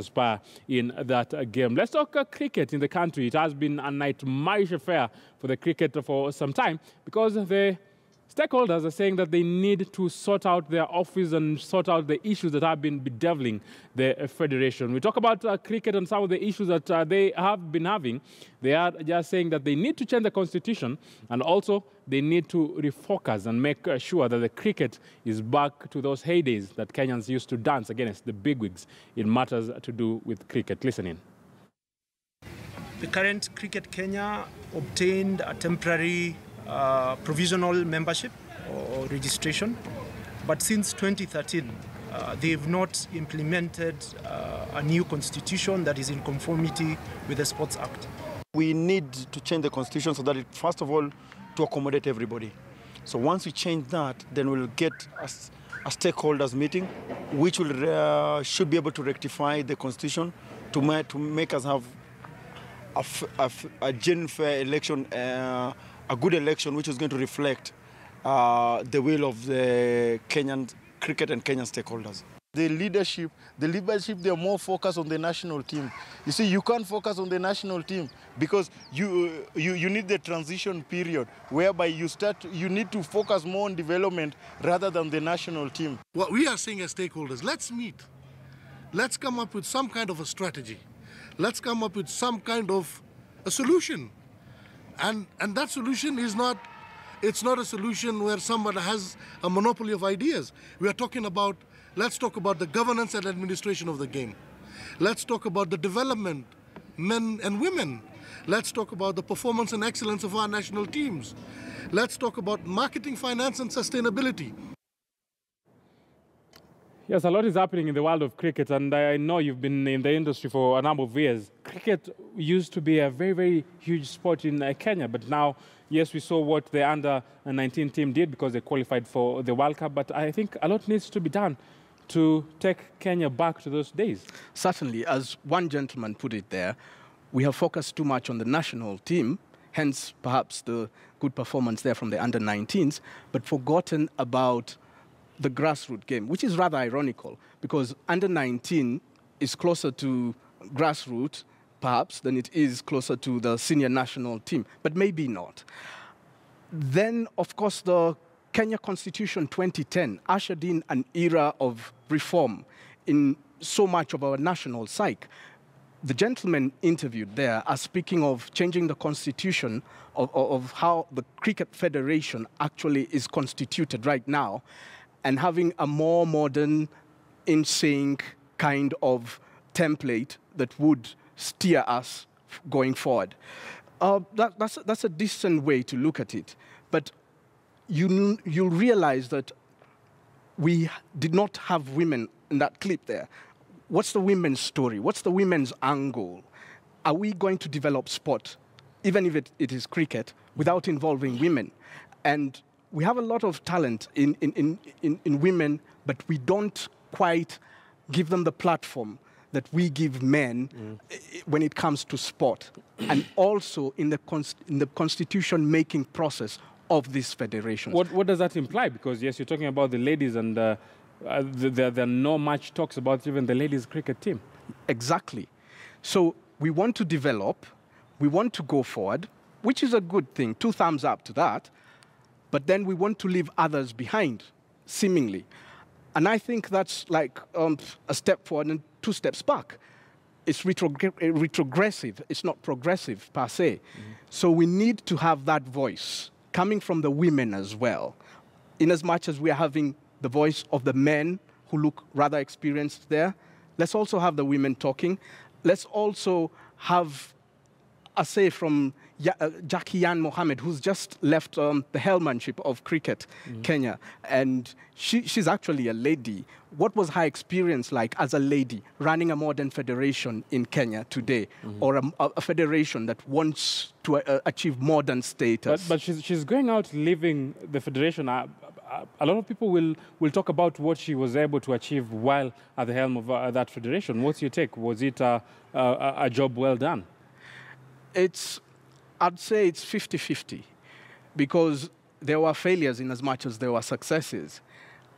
Spire in that game. Let's talk cricket in the country. It has been a nightmarish affair for the cricket for some time because the stakeholders are saying that they need to sort out their office and sort out the issues that have been bedeviling the federation. We talk about cricket and some of the issues that they have been having. They are just saying that they need to change the constitution and also they need to refocus and make sure that the cricket is back to those heydays that Kenyans used to dance against the bigwigs in matters to do with cricket. Listen in. The current Cricket Kenya obtained a temporary provisional membership or registration, but since 2013 they've not implemented a new constitution that is in conformity with the Sports Act. We need to change the constitution so that it, first of all, to accommodate everybody. So once we change that, then we'll get a stakeholders meeting, which will should be able to rectify the constitution to make us have a genuine fair election, a good election which is going to reflect the will of the Kenyan cricket and Kenyan stakeholders. The leadership, they're more focused on the national team. You see, you can't focus on the national team because you need the transition period whereby you need to focus more on development rather than the national team. What we are saying as stakeholders, let's meet. Let's come up with some kind of a strategy. Let's come up with some kind of a solution. And that solution is not, it's not a solution where someone has a monopoly of ideas. We are talking about, let's talk about the governance and administration of the game. Let's talk about the development, men and women. Let's talk about the performance and excellence of our national teams. Let's talk about marketing, finance and sustainability. Yes, a lot is happening in the world of cricket, and I know you've been in the industry for a number of years. Cricket used to be a very, very huge sport in Kenya, but now, yes, we saw what the under-19 team did because they qualified for the World Cup, but I think a lot needs to be done to take Kenya back to those days. Certainly, as one gentleman put it there, we have focused too much on the national team, hence perhaps the good performance there from the under-19s, but forgotten about the grassroots game, which is rather ironical because under-19 is closer to grassroots, perhaps, than it is closer to the senior national team, but maybe not. Then, of course, the Kenya Constitution 2010 ushered in an era of reform in so much of our national psyche. The gentlemen interviewed there are speaking of changing the constitution of how the Cricket Federation actually is constituted right now, and having a more modern, in sync kind of template that would steer us going forward. That's a decent way to look at it. But you'll realize that we did not have women in that clip there. What's the women's story? What's the women's angle? Are we going to develop sport, even if it is cricket, without involving women? And we have a lot of talent in women, but we don't quite give them the platform that we give men when it comes to sport, and also in the constitution-making process of this federation. What does that imply? Because, yes, you're talking about the ladies, and there are no much talks about even the ladies' cricket team. Exactly. So we want to develop, we want to go forward, which is a good thing, 2 thumbs up to that. But then we want to leave others behind, seemingly. And I think that's like a step forward and 2 steps back. It's retrogressive. It's not progressive, per se. So we need to have that voice coming from the women as well. In as much as we are having the voice of the men who look rather experienced there, let's also have the women talking. Let's also have a say from Jackie Yan Mohammed, who's just left the hellmanship of cricket, Kenya. And she's actually a lady. What was her experience like as a lady running a modern federation in Kenya today, or a federation that wants to achieve modern status? But she's going out leaving the federation. A lot of people will talk about what she was able to achieve while at the helm of that federation. What's your take? Was it a job well done? I'd say it's 50-50, because there were failures in as much as there were successes.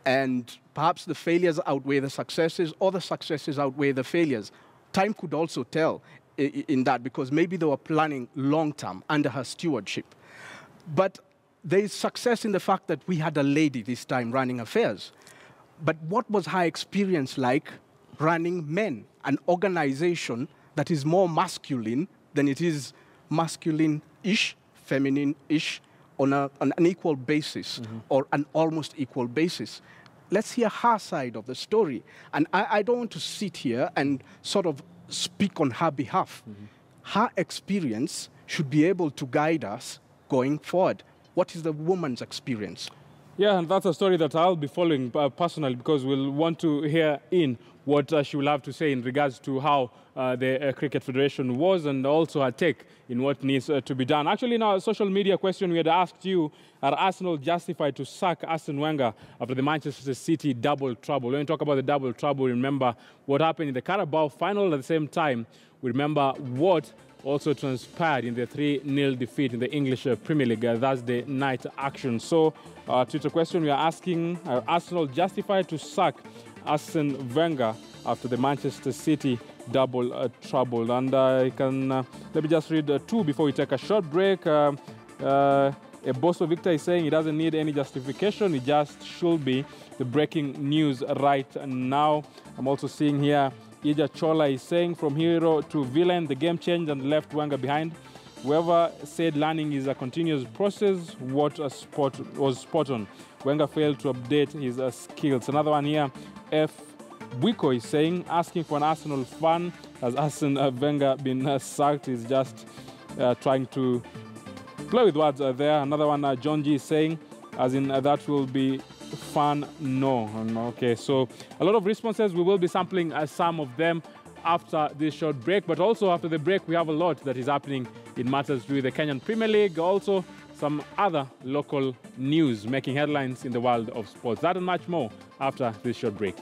And perhaps the failures outweigh the successes, or the successes outweigh the failures. time could also tell in that, because maybe they were planning long-term under her stewardship. But there is success in the fact that we had a lady this time running affairs. But what was her experience like running men, an organization that is more masculine than it is masculine-ish, feminine-ish, on an equal basis, or an almost equal basis? Let's hear her side of the story. And I don't want to sit here and sort of speak on her behalf. Her experience should be able to guide us going forward. What is the woman's experience? Yeah, and that's a story that I'll be following personally, because we'll want to hear what she will have to say in regards to how the Cricket Federation was, and also her take in what needs to be done. Actually, in our social media question, we had asked you, are Arsenal justified to sack Arsene Wenger after the Manchester City double trouble? When we talk about the double trouble, remember what happened in the Carabao final. At the same time, we remember what also transpired in the 3-0 defeat in the English Premier League Thursday night action. So, Twitter question, we are asking, are Arsenal justified to sack Arsene Wenger after the Manchester City double trouble? And I can, let me just read two before we take a short break. Bosso Victor is saying he doesn't need any justification, it just should be the breaking news right now. I'm also seeing here, Ija Chola is saying, from hero to villain, the game changed and left Wenger behind. Whoever said learning is a continuous process, what a was spot on. Wenger failed to update his skills. Another one here, F. Buiko is saying, asking for an Arsenal fan, has Arsene Wenger been sacked? Is just trying to play with words there. Another one, John G is saying, as in that will be fun, no. Okay, so a lot of responses. We will be sampling some of them after this short break, but also after the break we have a lot that is happening in matters to the Kenyan Premier League, also some other local news making headlines in the world of sports. That and much more after this short break.